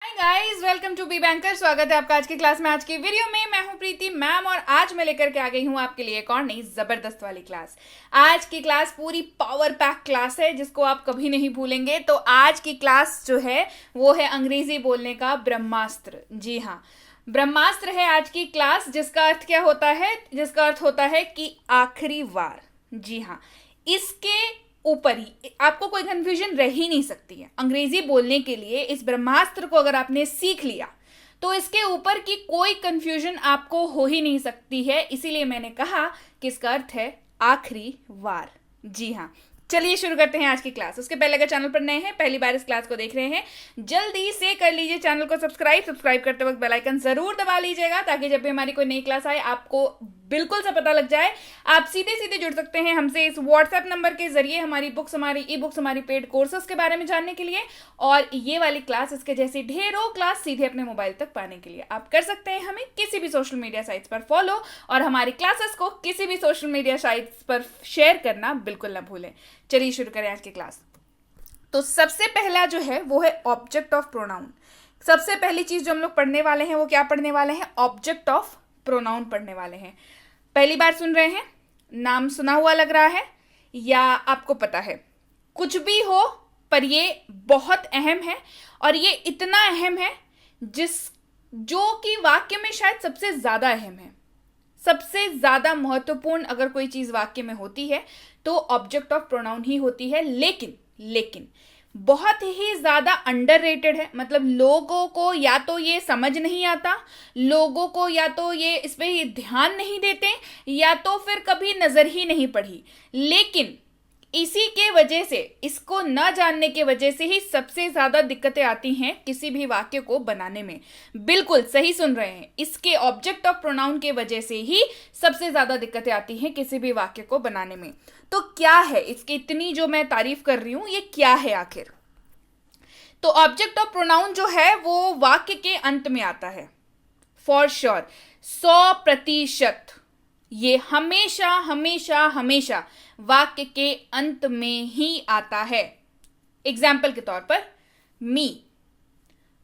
Guys, welcome to be banker. स्वागत है आपका आज की क्लास में। आज की वीडियो में मैं हूं प्रीति मैम और आज मैं लेकर के आ गई हूं आपके लिए एक और नई जबरदस्त वाली क्लास। आज की क्लास पूरी पावर पैक क्लास है जिसको आप कभी नहीं भूलेंगे। तो आज की क्लास जो है वो है अंग्रेजी बोलने का ब्रह्मास्त्र। जी हाँ, ब्रह्मास्त्र है आज की क्लास, जिसका अर्थ क्या होता है? जिसका अर्थ होता है कि आखिरी वार। जी हाँ, इसके ऊपर ही आपको कोई कंफ्यूजन रह ही नहीं सकती है। अंग्रेजी बोलने के लिए इस ब्रह्मास्त्र को अगर आपने सीख लिया तो इसके ऊपर की कोई कंफ्यूजन आपको हो ही नहीं सकती है। इसीलिए मैंने कहा कि इसका अर्थ है आखिरी वार। जी हाँ, चलिए शुरू करते हैं आज की क्लास। उसके पहले अगर चैनल पर नए हैं, पहली बार इस क्लास को देख रहे हैं, जल्दी से कर लीजिए चैनल को सब्सक्राइब करते वक्त बेल आइकन जरूर दबा लीजिएगा ताकि जब भी हमारी कोई नई क्लास आए आपको बिल्कुल से पता लग जाए। आप सीधे सीधे जुड़ सकते हैं हमसे इस व्हाट्सएप नंबर के जरिए हमारी बुक्स, हमारी ई बुक्स, हमारी पेड कोर्सेज के बारे में जानने के लिए, और ये वाली क्लास, इसके जैसी ढेरों क्लास सीधे अपने मोबाइल तक पाने के लिए आप कर सकते हैं हमें किसी भी सोशल मीडिया साइट्स पर फॉलो, और हमारी क्लासेस को किसी भी सोशल मीडिया साइट्स पर शेयर करना बिल्कुल ना भूलें। चलिए शुरू करें आज की क्लास। तो सबसे पहला जो है वो है ऑब्जेक्ट ऑफ प्रोनाउन। सबसे पहली चीज जो हम लोग पढ़ने वाले हैं वो क्या पढ़ने वाले हैं? ऑब्जेक्ट ऑफ प्रोनाउन पढ़ने वाले हैं। पहली बार सुन रहे हैं? नाम सुना हुआ लग रहा है या आपको पता है? कुछ भी हो, पर ये बहुत अहम है, और ये इतना अहम है जो कि वाक्य में शायद सबसे ज्यादा अहम है। सबसे ज्यादा महत्वपूर्ण अगर कोई चीज वाक्य में होती है तो ऑब्जेक्ट ऑफ प्रोनाउन ही होती है। लेकिन बहुत ही ज्यादा अंडररेटेड है। मतलब लोगों को या तो ये समझ नहीं आता, लोगों को या तो ये इस पे ध्यान नहीं देते, या तो फिर कभी नजर ही नहीं पड़ी। लेकिन इसी के वजह से, इसको न जानने के वजह से ही सबसे ज्यादा दिक्कतें आती हैं किसी भी वाक्य को बनाने में। बिल्कुल सही सुन रहे हैं, इसके ऑब्जेक्ट ऑफ प्रोनाउन के वजह से ही सबसे ज्यादा दिक्कतें आती हैं किसी भी वाक्य को बनाने में। तो क्या है इसकी इतनी जो मैं तारीफ कर रही हूं, ये क्या है आखिर? तो ऑब्जेक्ट ऑफ प्रोनाउन जो है वो वाक्य के अंत में आता है। For sure, 100%। ये हमेशा हमेशा हमेशा वाक्य के अंत में ही आता है। एग्जाम्पल के तौर पर मी,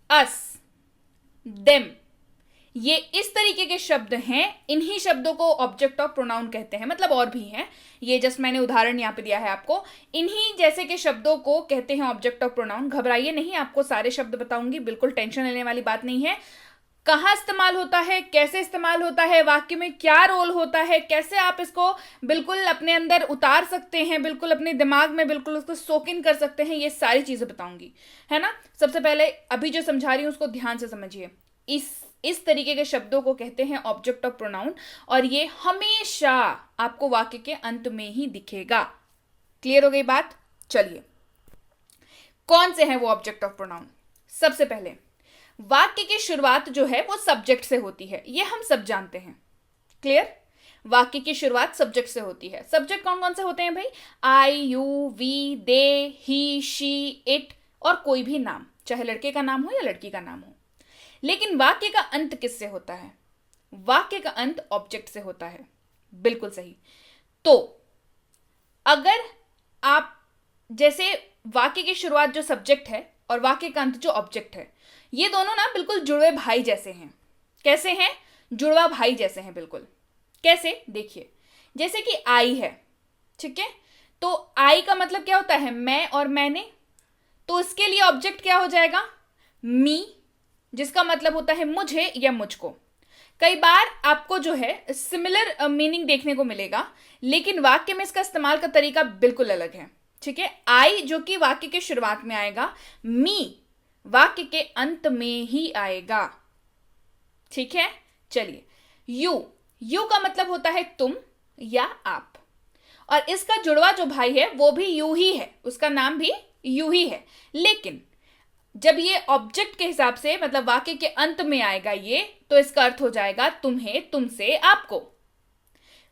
अस, देम, ये इस तरीके के शब्द हैं। इन्हीं शब्दों को ऑब्जेक्ट ऑफ प्रोनाउन कहते हैं। मतलब और भी हैं, ये जस्ट मैंने उदाहरण यहां पे दिया है आपको। इन्हीं जैसे के शब्दों को कहते हैं ऑब्जेक्ट ऑफ प्रोनाउन। घबराइए नहीं, आपको सारे शब्द बताऊंगी, बिल्कुल टेंशन लेने वाली बात नहीं है। कहाँ इस्तेमाल होता है, कैसे इस्तेमाल होता है, वाक्य में क्या रोल होता है, कैसे आप इसको बिल्कुल अपने अंदर उतार सकते हैं, बिल्कुल अपने दिमाग में बिल्कुल उसको सोक इन कर सकते हैं, ये सारी चीजें बताऊंगी, है ना। सबसे पहले अभी जो समझा रही हूं उसको ध्यान से समझिए। इस तरीके के शब्दों को कहते हैं ऑब्जेक्ट ऑफ प्रोनाउन, और ये हमेशा आपको वाक्य के अंत में ही दिखेगा। क्लियर हो गई बात? चलिए, कौन से हैं वो ऑब्जेक्ट ऑफ प्रोनाउन? सबसे पहले, वाक्य की शुरुआत जो है वो सब्जेक्ट से होती है, ये हम सब जानते हैं। क्लियर? वाक्य की शुरुआत सब्जेक्ट से होती है। सब्जेक्ट कौन कौन से होते हैं भाई? I, you, we, they, he, she, it, और कोई भी नाम, चाहे लड़के का नाम हो या लड़की का नाम हो। लेकिन वाक्य का अंत किससे होता है? वाक्य का अंत ऑब्जेक्ट से होता है। बिल्कुल सही। तो अगर आप, जैसे वाक्य की शुरुआत जो सब्जेक्ट है और वाक्य का अंत जो ऑब्जेक्ट है, ये दोनों ना बिल्कुल जुड़वे भाई जैसे हैं। कैसे हैं? जुड़वा भाई जैसे हैं बिल्कुल। कैसे? देखिए, जैसे कि आई है, ठीक है, तो आई का मतलब क्या होता है? मैं और मैंने। तो इसके लिए ऑब्जेक्ट क्या हो जाएगा? मी, जिसका मतलब होता है मुझे या मुझको। कई बार आपको जो है सिमिलर मीनिंग देखने को मिलेगा, लेकिन वाक्य में इसका इस्तेमाल का तरीका बिल्कुल अलग है। ठीक है, आई जो कि वाक्य के शुरुआत में आएगा, मी वाक्य के अंत में ही आएगा। ठीक है, चलिए, यू का मतलब होता है तुम या आप, और इसका जुड़वा जो भाई है वो भी यू ही है, उसका नाम भी यू ही है। लेकिन जब ये ऑब्जेक्ट के हिसाब से, मतलब वाक्य के अंत में आएगा ये, तो इसका अर्थ हो जाएगा तुम्हें, तुमसे, आपको।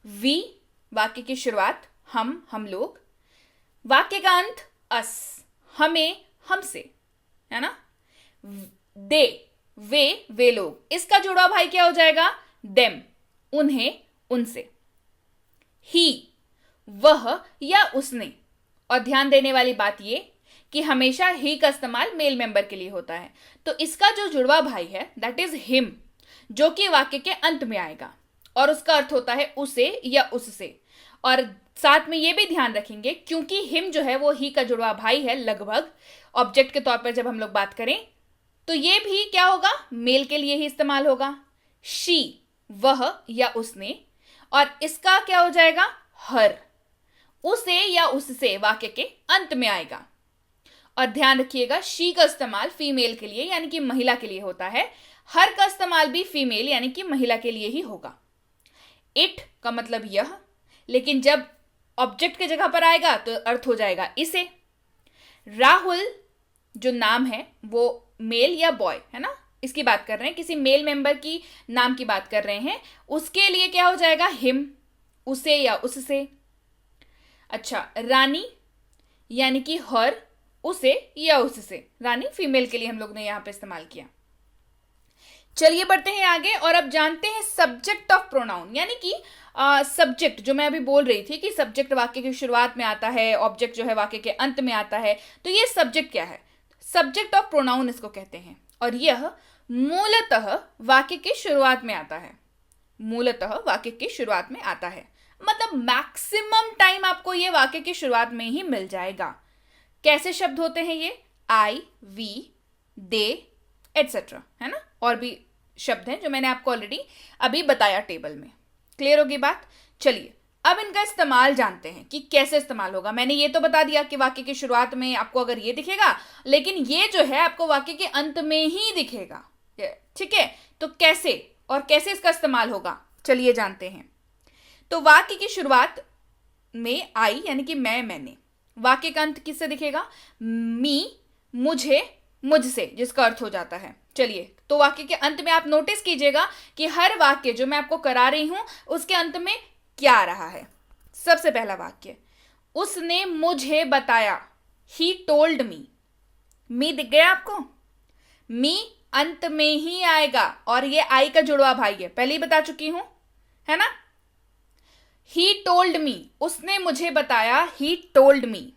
वी वाक्य की शुरुआत, हम लोग। वाक्य का अंत अस, हमें, हमसे, है ना। दे, वे लोग, इसका जुड़ा भाई क्या हो जाएगा? देम, उन्हें, उनसे। ही, वह या उसने। और ध्यान देने वाली बात ये कि हमेशा ही का इस्तेमाल मेल मेंबर के लिए होता है। तो इसका जो जुड़वा भाई है दैट इज हिम, जो कि वाक्य के अंत में आएगा और उसका अर्थ होता है उसे या उससे। और साथ में ये भी ध्यान रखेंगे क्योंकि हिम जो है वो ही का जुड़वा भाई है लगभग ऑब्जेक्ट के तौर पर जब हम लोग बात करें, तो ये भी क्या होगा, मेल के लिए ही इस्तेमाल होगा। शी वह या उसने, और इसका क्या हो जाएगा, हर, उसे या उससे वाक्य के अंत में आएगा। और ध्यान रखिएगा शी का इस्तेमाल फीमेल के लिए यानी कि महिला के लिए होता है, हर का इस्तेमाल भी फीमेल यानी कि महिला के लिए ही होगा। इट का मतलब यह, लेकिन जब ऑब्जेक्ट की जगह पर आएगा तो अर्थ हो जाएगा इसे। राहुल जो नाम है वो मेल या बॉय है ना, इसकी बात कर रहे हैं, किसी मेल मेंबर की नाम की बात कर रहे हैं, उसके लिए क्या हो जाएगा, हिम, उसे या उससे। अच्छा, रानी यानी कि हर, उसे या उससे, रानी फीमेल के लिए हम लोग ने यहां पे इस्तेमाल किया। चलिए बढ़ते हैं आगे और अब जानते हैं सब्जेक्ट ऑफ प्रोनाउन, यानी कि सब्जेक्ट जो मैं अभी बोल रही थी कि सब्जेक्ट वाक्य की शुरुआत में आता है, ऑब्जेक्ट जो है वाक्य के अंत में आता है, तो ये सब्जेक्ट क्या है, सब्जेक्ट ऑफ प्रोनाउन इसको कहते हैं। और यह मूलतः वाक्य की शुरुआत में आता है, मूलतः वाक्य की शुरुआत में आता है, मतलब मैक्सिमम टाइम आपको ये वाक्य की शुरुआत में ही मिल जाएगा। कैसे शब्द होते हैं ये, आई, वी, दे एटसेट्रा, है ना, और भी शब्द हैं जो मैंने आपको ऑलरेडी अभी बताया टेबल में। क्लियर होगी बात। चलिए अब इनका इस्तेमाल जानते हैं कि कैसे इस्तेमाल होगा। मैंने ये तो बता दिया कि वाक्य की शुरुआत में आपको अगर ये दिखेगा, लेकिन ये जो है आपको वाक्य के अंत में ही दिखेगा, ठीक है। तो कैसे और कैसे इसका इस्तेमाल होगा, चलिए जानते हैं। तो वाक्य की शुरुआत में आई यानी कि मैं, मैंने, वाक्य का अंत किससे दिखेगा, मी, मुझे, मुझसे, जिसका अर्थ हो जाता है। चलिए तो वाक्य के अंत में आप नोटिस कीजिएगा कि हर वाक्य जो मैं आपको करा रही हूं उसके अंत में क्या आ रहा है। सबसे पहला वाक्य, उसने मुझे बताया, ही टोल्ड मी दिख गया आपको, मी अंत में ही आएगा और ये आई का जुड़वा भाई है, पहले ही बता चुकी हूं, है ना। ही टोल्ड मी, उसने मुझे बताया, ही टोल्ड मी।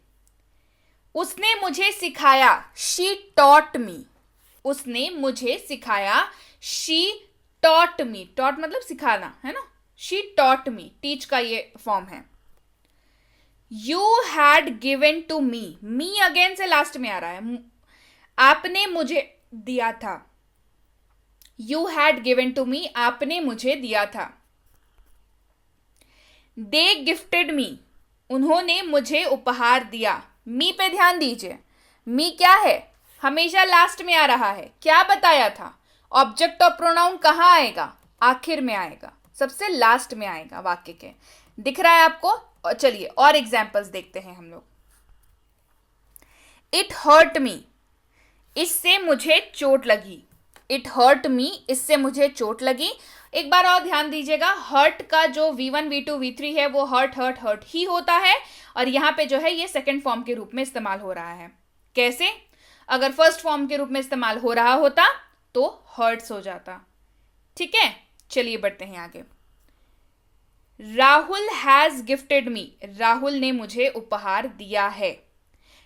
उसने मुझे सिखाया, शी टॉट मी, उसने मुझे सिखाया, शी टॉट मी, टॉट मतलब सिखाना, है ना, शी टॉट मी, टीच का ये फॉर्म है। You had given to me again से लास्ट में आ रहा है, आपने मुझे दिया था, you had given to me, आपने मुझे दिया था। दे गिफ्टेड मी, उन्होंने मुझे उपहार दिया, मी पे ध्यान दीजिए, मी क्या है, हमेशा लास्ट में आ रहा है, क्या बताया था, ऑब्जेक्ट ऑफ प्रोनाउन कहां आएगा, आखिर में आएगा, सबसे लास्ट में आएगा वाक्य के, दिख रहा है आपको। और चलिए और एग्जांपल्स देखते हैं हम लोग। इट हर्ट मी, इससे मुझे चोट लगी, इट हर्ट मी, इससे मुझे चोट लगी। एक बार और ध्यान दीजिएगा, हर्ट का जो V1, V2, V3 है वो हर्ट हर्ट हर्ट ही होता है, और यहां पे जो है ये सेकंड फॉर्म के रूप में इस्तेमाल हो रहा है। कैसे, अगर फर्स्ट फॉर्म के रूप में इस्तेमाल हो रहा होता तो हर्ट्स हो जाता, ठीक है। चलिए बढ़ते हैं आगे। Rahul has gifted me, Rahul ने मुझे उपहार दिया है,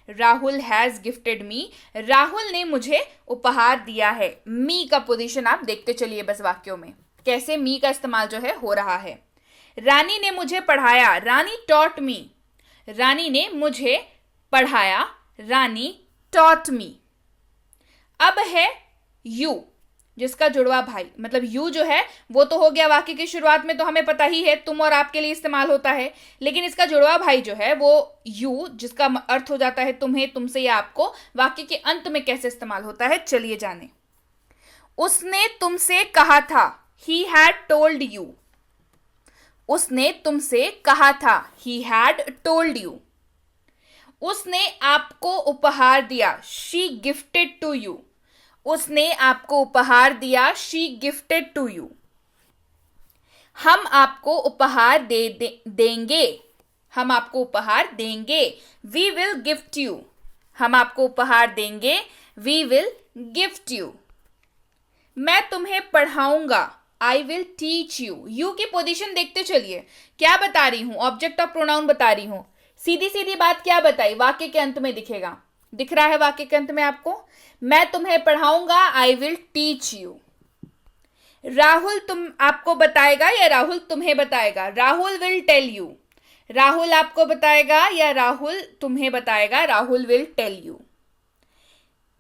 Rahul has gifted me, Rahul ने मुझे उपहार दिया है। मी का पोजीशन आप देखते चलिए बस वाक्यों में कैसे मी का इस्तेमाल जो है हो रहा है। रानी ने मुझे पढ़ाया, रानी टॉट मी, रानी ने मुझे पढ़ाया, रानी टॉट मी। अब है यू, जिसका जुड़वा भाई, मतलब यू जो है वो तो हो गया वाक्य की शुरुआत में, तो हमें पता ही है तुम और आपके लिए इस्तेमाल होता है, लेकिन इसका जुड़वा भाई जो है वो यू, जिसका अर्थ हो जाता है तुम्हें, तुमसे या आपको, वाक्य के अंत में कैसे इस्तेमाल होता है चलिए जाने। उसने तुमसे कहा था, ही हैड टोल्ड यू, उसने तुमसे कहा था, ही हैड टोल्ड यू। उसने आपको उपहार दिया, शी गिफ्टेड टू यू, उसने आपको उपहार दिया, शी गिफ्टेड टू यू। हम आपको उपहार देंगे, हम आपको उपहार देंगे, वी विल गिफ्ट यू, हम आपको उपहार देंगे, वी विल गिफ्ट यू। मैं तुम्हें पढ़ाऊंगा, I will teach you. You की पोजीशन देखते चलिए, क्या बता रही हूं, ऑब्जेक्ट ऑफ प्रोनाउन बता रही हूं, सीधी सीधी बात क्या बताई, वाक्य के अंत में दिखेगा, दिख रहा है वाक्य के अंत में आपको? मैं तुम्हें पढ़ाऊंगा, I will teach you. Rahul तुम आपको बताएगा या राहुल तुम्हें बताएगा? Rahul will tell you. Rahul आपको बताएगा या राहुल तुम्हें बताएगा? Rahul will tell you.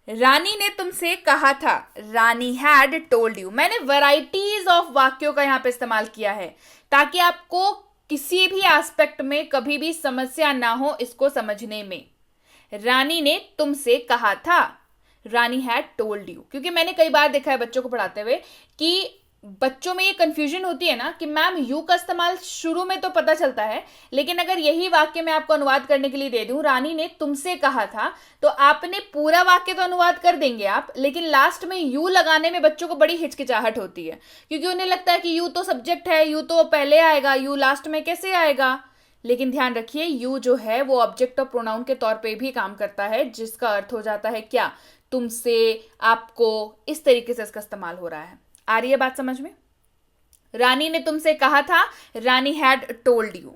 Rani ने तुमसे कहा था, रानी हैड टोल्ड यू। मैंने वैराइटीज ऑफ वाक्यों का यहां पे इस्तेमाल किया है ताकि आपको किसी भी एस्पेक्ट में कभी भी समस्या ना हो इसको समझने में। रानी ने तुमसे कहा था, रानी हैड टोल्ड यू, क्योंकि मैंने कई बार देखा है बच्चों को पढ़ाते हुए कि बच्चों में ये कंफ्यूजन होती है ना कि मैम यू का इस्तेमाल शुरू में तो पता चलता है, लेकिन अगर यही वाक्य मैं आपको अनुवाद करने के लिए दे दूं, रानी ने तुमसे कहा था, तो आपने पूरा वाक्य तो अनुवाद कर देंगे आप, लेकिन लास्ट में यू लगाने में बच्चों को बड़ी हिचकिचाहट होती है, क्योंकि उन्हें लगता है कि यू तो सब्जेक्ट है, यू तो पहले आएगा, यू लास्ट में कैसे आएगा। लेकिन ध्यान रखिए, यू जो है वो ऑब्जेक्ट ऑफ प्रोनाउन के तौर पे भी काम करता है, जिसका अर्थ हो जाता है क्या? तुमसे, आपको, इस तरीके से इसका इस्तेमाल हो रहा है। आ रही है बात समझ में? रानी ने तुमसे कहा था, रानी हैड टोल्ड यू।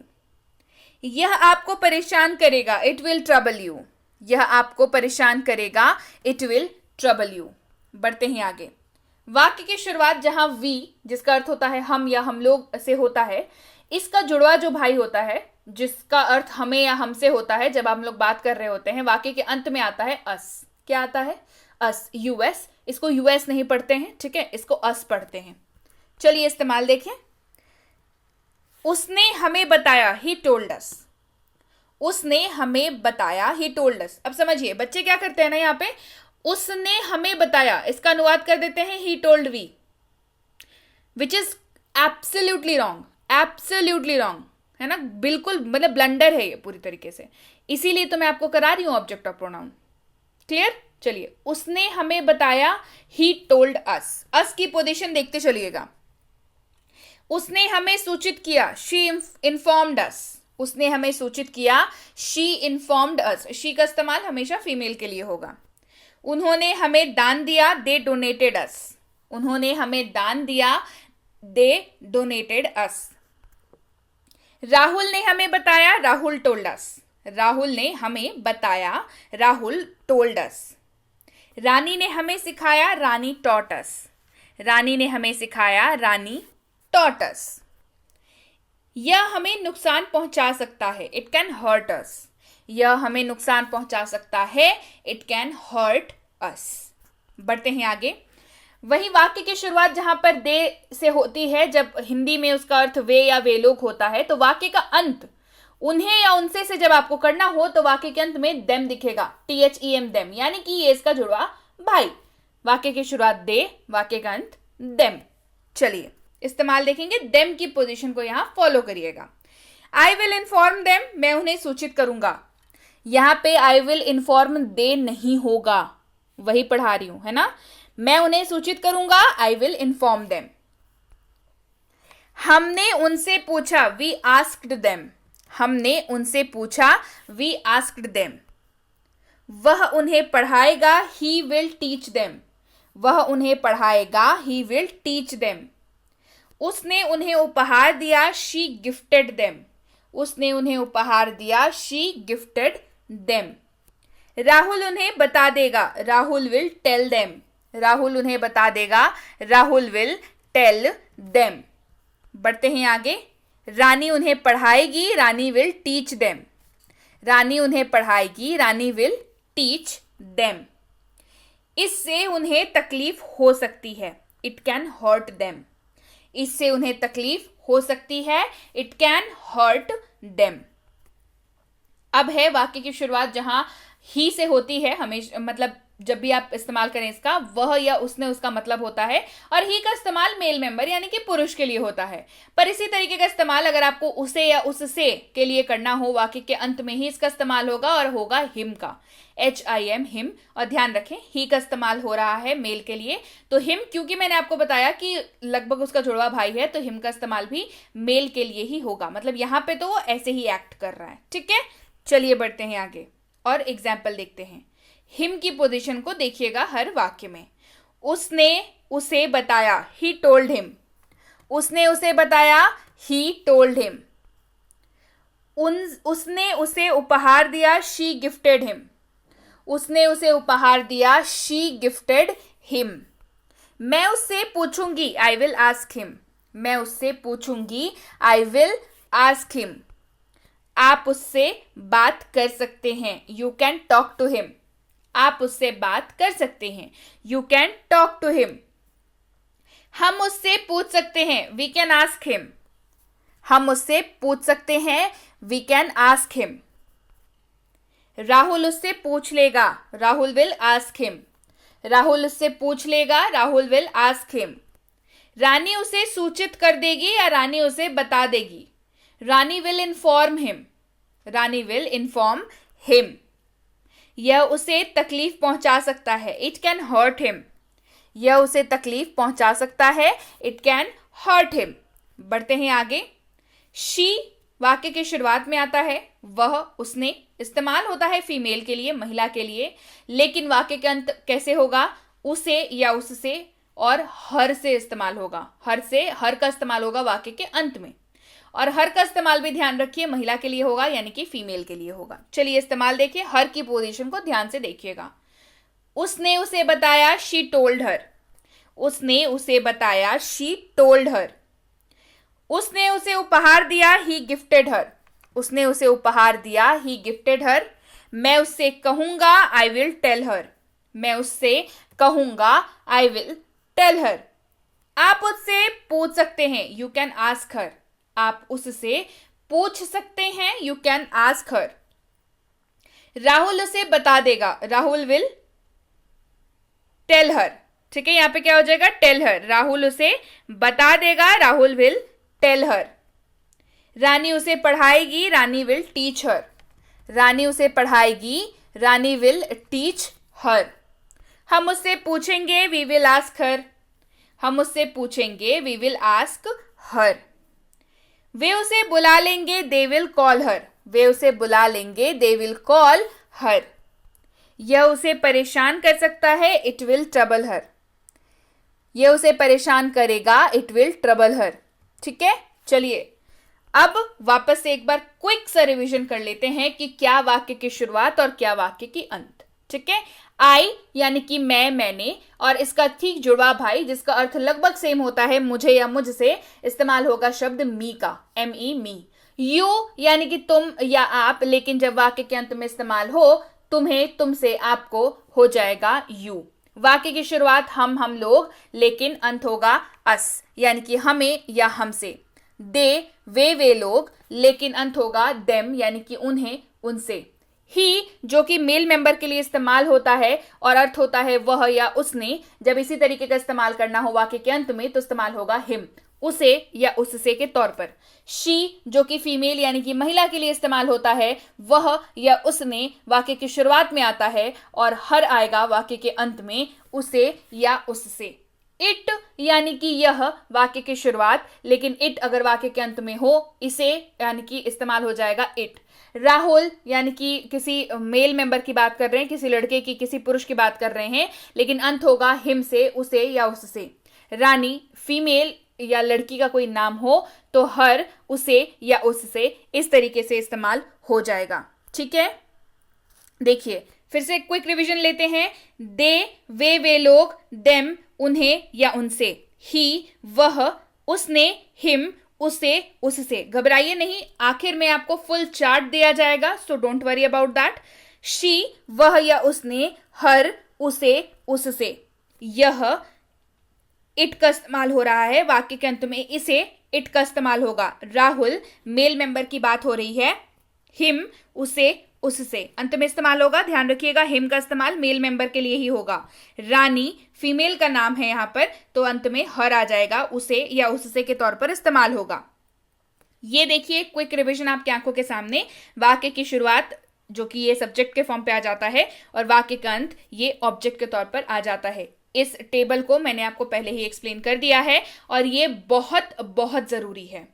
यह आपको परेशान करेगा, इट विल ट्रबल यू। यह आपको परेशान करेगा, इट विल ट्रबल यू। बढ़ते हैं आगे। वाक्य की शुरुआत जहां वी, जिसका अर्थ होता है हम या हम लोग से होता है, इसका जुड़वा जो भाई होता है, जिसका अर्थ हमें या हमसे होता है जब हम लोग बात कर रहे होते हैं, वाक्य के अंत में आता है अस। क्या आता है? अस, यूएस। इसको यूएस नहीं पढ़ते हैं, ठीक है, इसको अस पढ़ते हैं। चलिए इस्तेमाल देखें। उसने हमें बताया, ही टोल्ड अस। उसने हमें बताया, ही टोल्ड अस। अब समझिए बच्चे क्या करते हैं ना, यहां पे उसने हमें बताया, इसका अनुवाद कर देते हैं he told we, which is absolutely wrong. Absolutely wrong है ना, बिल्कुल, मतलब ब्लंडर है ये पूरी तरीके से। इसीलिए तो मैं आपको करा रही हूं ऑब्जेक्ट ऑफ प्रोनाउन। क्लियर? चलिए, उसने हमें बताया, ही टोल्ड अस। अस की पोजीशन देखते चलिएगा। उसने हमें सूचित किया, शी इन्फॉर्म्ड अस। उसने हमें सूचित किया, शी इन्फॉर्म्ड अस। शी का इस्तेमाल हमेशा फीमेल के लिए होगा। उन्होंने हमें दान दिया, दे डोनेटेड अस। उन्होंने हमें दान दिया, दे डोनेटेड अस। राहुल ने हमें बताया, राहुल टोल्ड अस। राहुल ने हमें बताया, राहुल टोल्ड अस। रानी ने हमें सिखाया, रानी टॉट अस। रानी ने हमें सिखाया, रानी टॉट अस। यह हमें नुकसान पहुंचा सकता है, इट कैन हर्ट अस। यह हमें नुकसान पहुंचा सकता है, इट कैन हर्ट अस। बढ़ते हैं आगे। वही वाक्य की शुरुआत जहां पर दे से होती है, जब हिंदी में उसका अर्थ वे या वे लोग होता है, तो वाक्य का अंत उन्हें या उनसे से जब आपको करना हो तो वाक्य के अंत में देम दिखेगा, THEM, देम, यानी कि ये इसका जुड़वा भाई। वाक्य की शुरुआत दे, वाक्य का अंत देम। चलिए इस्तेमाल देखेंगे। देम की पोजीशन को यहां फॉलो करिएगा। आई विल इन्फॉर्म देम, मैं उन्हें सूचित करूंगा। यहां पे आई विल इन्फॉर्म दे नहीं होगा, वही पढ़ा रही हूं, है ना। मैं उन्हें सूचित करूंगा, आई विल इन्फॉर्म देम। हमने उनसे पूछा, वी आस्क्ड देम। हमने उनसे पूछा, वी आस्क्ड देम। वह उन्हें पढ़ाएगा, ही विल टीच देम। वह उन्हें पढ़ाएगा, ही विल टीच देम। उसने उन्हें उपहार दिया, शी गिफ्टेड देम। उसने उन्हें उपहार दिया, शी गिफ्टेड देम। राहुल उन्हें बता देगा, Rahul will tell them. Rahul उन्हें बता देगा, राहुल विल टेल देम। बढ़ते हैं आगे। रानी उन्हें पढ़ाएगी, रानी विल टीच देम। रानी उन्हें पढ़ाएगी, रानी विल टीच देम। इससे उन्हें तकलीफ हो सकती है, इट कैन हर्ट देम। इससे उन्हें तकलीफ हो सकती है, इट कैन हर्ट देम। अब है वाक्य की शुरुआत जहां ही से होती है, हमेशा, मतलब जब भी आप इस्तेमाल करें इसका, वह या उसने उसका मतलब होता है, और ही का इस्तेमाल मेल मेंबर यानी कि पुरुष के लिए होता है। पर इसी तरीके का इस्तेमाल अगर आपको उसे या उससे के लिए करना हो, वाक्य के अंत में ही इसका इस्तेमाल होगा और होगा हिम का, HIM, हिम। और ध्यान रखें, ही का इस्तेमाल हो रहा है मेल के लिए, तो हिम, क्योंकि मैंने आपको बताया कि लगभग उसका जुड़वा भाई है, तो हिम का इस्तेमाल भी मेल के लिए ही होगा। मतलब यहां पे तो वो ऐसे ही एक्ट कर रहा है, ठीक है। चलिए बढ़ते हैं आगे और एग्जाम्पल देखते हैं। हिम की पोजीशन को देखिएगा हर वाक्य में। उसने उसे बताया, ही टोल्ड हिम। उसने उसे बताया, ही टोल्ड हिम। उसने उसे उपहार दिया, शी गिफ्टेड हिम। उसने उसे उपहार दिया, शी गिफ्टेड हिम। मैं उससे पूछूंगी, आई विल आस्क हिम। मैं उससे पूछूंगी, आई विल आस्क हिम। आप उससे बात कर सकते हैं, you can talk to him. आप उससे बात कर सकते हैं, you can talk to him. हम उससे पूछ सकते हैं, वी कैन आस्क हिम। हम उससे पूछ सकते हैं, we can ask him. Rahul उससे पूछ लेगा, Rahul will ask him. Rahul उससे पूछ लेगा, Rahul will ask him. Rani उसे सूचित कर देगी या रानी उसे बता देगी, Rani will inform him. Rani will inform him. यह उसे तकलीफ पहुंचा सकता है, इट कैन हर्ट हिम। यह उसे तकलीफ पहुंचा सकता है, इट कैन हर्ट हिम। बढ़ते हैं आगे। शी वाक्य की शुरुआत में आता है, वह, उसने, इस्तेमाल होता है फीमेल के लिए, महिला के लिए, लेकिन वाक्य के अंत कैसे होगा, उसे या उससे और हर से इस्तेमाल होगा। हर से, हर का इस्तेमाल होगा वाक्य के अंत में, और हर का इस्तेमाल भी ध्यान रखिए महिला के लिए होगा, यानी कि फीमेल के लिए होगा। चलिए इस्तेमाल देखिए, हर की पोजीशन को ध्यान से देखिएगा। उसने उसे बताया, शी टोल्ड हर। उसने उसे बताया, शी टोल्ड हर। उसने उसे उपहार दिया, ही गिफ्टेड हर। उसने उसे उपहार दिया, ही गिफ्टेड हर। मैं उससे कहूंगा, आई विल टेल हर। मैं उससे कहूंगा, आई विल टेल हर। आप उससे पूछ सकते हैं, यू कैन आस्क हर। आप उससे पूछ सकते हैं, you can ask her. Rahul उसे बता देगा, राहुल विल टेल हर। ठीक है, यहां पे क्या हो जाएगा, टेल हर। राहुल उसे बता देगा, राहुल विल टेल हर। रानी उसे पढ़ाएगी, रानी विल टीच हर। रानी उसे पढ़ाएगी, रानी विल टीच हर। हम उससे पूछेंगे, वी विल आस्क हर। हम उससे पूछेंगे, वी विल आस्क हर। वे उसे बुला लेंगे, दे विल कॉल हर। वे उसे बुला लेंगे, दे विल कॉल हर। यह उसे परेशान कर सकता है, इट विल ट्रबल हर। यह उसे परेशान करेगा, इट विल ट्रबल हर। ठीक है, चलिए अब वापस से एक बार क्विक सा रिवीजन कर लेते हैं कि क्या वाक्य की शुरुआत और क्या वाक्य की अंत। ठीक है, आई यानी कि मैं, मैंने, और इसका ठीक जुड़वा भाई जिसका अर्थ लगभग सेम होता है, मुझे या मुझसे, इस्तेमाल होगा शब्द मी का, ME मी। यू यानी कि तुम या आप, लेकिन जब वाक्य के अंत में इस्तेमाल हो, तुम्हें, तुमसे, आपको, हो जाएगा यू। वाक्य की शुरुआत हम लोग, लेकिन अंत होगा अस यानी कि हमें या हमसे। दे वे लोग, लेकिन अंत होगा देम यानी कि उन्हें, उनसे। ही जो कि मेल मेंबर के लिए इस्तेमाल होता है और अर्थ होता है वह या उसने, जब इसी तरीके का इस्तेमाल करना हो वाक्य के अंत में तो इस्तेमाल होगा हिम, उसे या उससे के तौर पर। शी जो कि फीमेल यानी कि महिला के लिए इस्तेमाल होता है, वह या उसने वाक्य की शुरुआत में आता है, और हर आएगा वाक्य के अंत में, उसे या उससे। इट यानी कि यह वाक्य की शुरुआत, लेकिन इट अगर वाक्य के अंत में हो, इसे यानी कि इस्तेमाल हो जाएगा इट। राहुल यानी कि किसी मेल मेंबर की बात कर रहे हैं, किसी लड़के की, किसी पुरुष की बात कर रहे हैं, लेकिन अंत होगा हिम से, उसे या उससे। रानी फीमेल या लड़की का कोई नाम हो तो हर, उसे या उससे, इस तरीके से इस्तेमाल हो जाएगा। ठीक है, देखिए फिर से क्विक रिवीजन लेते हैं। दे वे लोग, देम उन्हें या उनसे, ही वह, उसने, हिम उसे, उससे। घबराइए नहीं, आखिर में आपको फुल चार्ट दिया जाएगा, so don't worry about that. She वह या उसने, हर उसे, उससे। यह इट का इस्तेमाल हो रहा है वाक्य के अंत में, इसे इट का इस्तेमाल होगा। राहुल मेल मेंबर की बात हो रही है, हिम उसे, उससे, अंत में इस्तेमाल होगा। ध्यान रखिएगा, हिम का इस्तेमाल मेल मेंबर के लिए ही होगा। रानी फीमेल का नाम है यहां पर, तो अंत में हर आ जाएगा, उसे या उससे के तौर पर इस्तेमाल होगा। ये देखिए क्विक रिवीजन आपकी आंखों के सामने। वाक्य की शुरुआत जो कि ये सब्जेक्ट के फॉर्म पे आ जाता है, और वाक्य का अंत ये ऑब्जेक्ट के तौर पर आ जाता है। इस टेबल को मैंने आपको पहले ही एक्सप्लेन कर दिया है, और ये बहुत बहुत जरूरी है,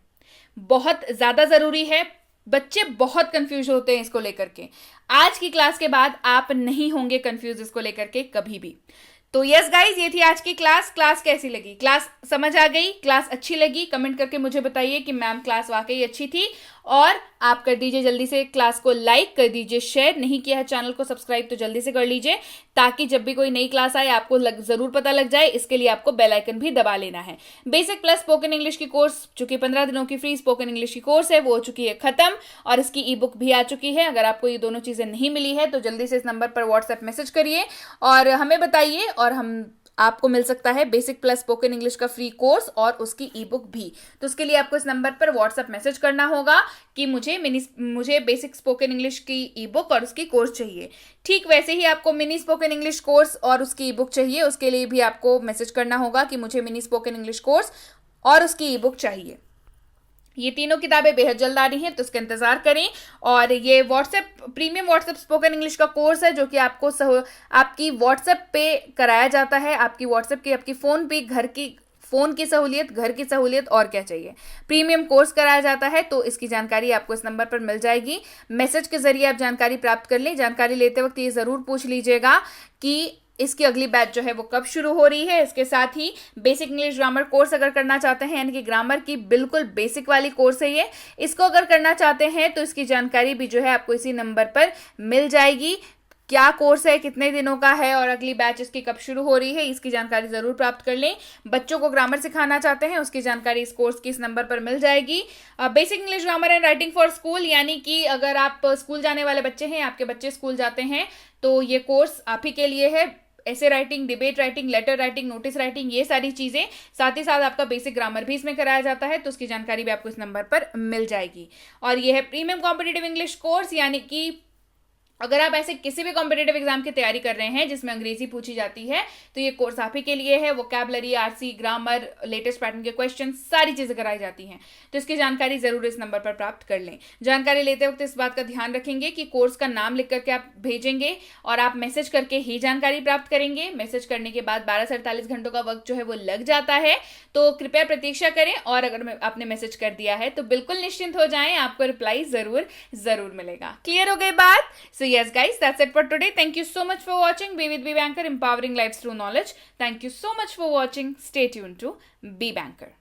बहुत ज्यादा जरूरी है। बच्चे बहुत कंफ्यूज होते हैं इसको लेकर के। आज की क्लास के बाद आप नहीं होंगे कंफ्यूज इसको लेकर के कभी भी। तो यस गाइज, ये थी आज की क्लास। क्लास कैसी लगी? क्लास समझ आ गई? क्लास अच्छी लगी? कमेंट करके मुझे बताइए कि मैम क्लास वाकई अच्छी थी। और आप कर दीजिए जल्दी से क्लास को लाइक कर दीजिए, शेयर नहीं किया है चैनल को सब्सक्राइब तो जल्दी से कर लीजिए, ताकि जब भी कोई नई क्लास आए आपको जरूर पता लग जाए। इसके लिए आपको बेल आइकन भी दबा लेना है। बेसिक प्लस स्पोकन इंग्लिश की कोर्स, चूंकि 15 दिनों की फ्री स्पोकन इंग्लिश की कोर्स है, वो हो चुकी है खत्म और इसकी ई बुक भी आ चुकी है। अगर आपको ये दोनों चीजें नहीं मिली है तो जल्दी से इस नंबर पर व्हाट्सएप मैसेज करिए और हमें बताइए, और हम आपको मिल सकता है बेसिक प्लस स्पोकन इंग्लिश का फ्री कोर्स और उसकी ई बुक भी। तो उसके लिए आपको इस नंबर पर व्हाट्सएप मैसेज करना होगा कि मुझे बेसिक स्पोकन इंग्लिश की ई बुक और उसकी कोर्स चाहिए। ठीक वैसे ही आपको मिनी स्पोकन इंग्लिश कोर्स और उसकी ई बुक चाहिए, उसके लिए भी आपको मैसेज करना होगा कि मुझे मिनी स्पोकन इंग्लिश कोर्स और उसकी ई बुक चाहिए। ये तीनों किताबें बेहद जल्द आ रही हैं, तो इसका इंतजार करें। और ये प्रीमियम व्हाट्सएप स्पोकन इंग्लिश का कोर्स है जो कि आपको आपकी व्हाट्सएप पे कराया जाता है, आपकी व्हाट्सएप की आपकी फोन पे फोन की सहूलियत, घर की सहूलियत, और क्या चाहिए। प्रीमियम कोर्स कराया जाता है, तो इसकी जानकारी आपको इस नंबर पर मिल जाएगी। मैसेज के जरिए आप जानकारी प्राप्त कर लें। जानकारी लेते वक्त ये जरूर पूछ लीजिएगा कि इसकी अगली बैच जो है वो कब शुरू हो रही है। इसके साथ ही बेसिक इंग्लिश ग्रामर कोर्स अगर करना चाहते हैं, यानी कि ग्रामर की बिल्कुल बेसिक वाली कोर्स है ये, इसको अगर करना चाहते हैं तो इसकी जानकारी भी जो है आपको इसी नंबर पर मिल जाएगी। क्या कोर्स है, कितने दिनों का है और अगली बैच इसकी कब शुरू हो रही है, इसकी जानकारी जरूर प्राप्त कर लें। बच्चों को ग्रामर सिखाना चाहते हैं, उसकी जानकारी इस कोर्स की इस नंबर पर मिल जाएगी। Basic English grammar and writing for school, यानी कि अगर आप स्कूल जाने वाले बच्चे हैं, आपके बच्चे स्कूल जाते हैं, तो ये कोर्स आप ही के लिए है। ऐसे writing, debate writing, letter writing, notice writing, ये सारी चीजें, साथ ही साथ आपका बेसिक ग्रामर भी इसमें कराया जाता है, तो उसकी जानकारी भी आपको इस नंबर पर मिल जाएगी। और ये है प्रीमियम कॉम्पिटिटिव इंग्लिश कोर्स, यानी कि अगर आप ऐसे किसी भी कॉम्पिटिटिव एग्जाम की तैयारी कर रहे हैं जिसमें अंग्रेजी पूछी जाती है, तो ये कोर्स आप ही के लिए है। Vocabulary, RC, grammar, latest pattern के क्वेश्चन, सारी चीजें कराई जाती हैं, तो इसकी जानकारी जरूर इस नंबर पर प्राप्त कर लें। जानकारी लेते वक्त इस बात का ध्यान रखेंगे कि कोर्स का नाम लिख करके आप भेजेंगे और आप मैसेज करके ही जानकारी प्राप्त करेंगे। मैसेज करने के बाद 12 से 48 घंटों का वक्त जो है वो लग जाता है, तो कृपया प्रतीक्षा करें। और अगर आपने मैसेज कर दिया है तो बिल्कुल निश्चिंत हो जाएं, आपको रिप्लाई जरूर मिलेगा। क्लियर हो गई बात? Yes guys, that's it for today. Thank you so much for watching. Be with Be Banker, empowering lives through knowledge. Thank you so much for watching. Stay tuned to Be Banker.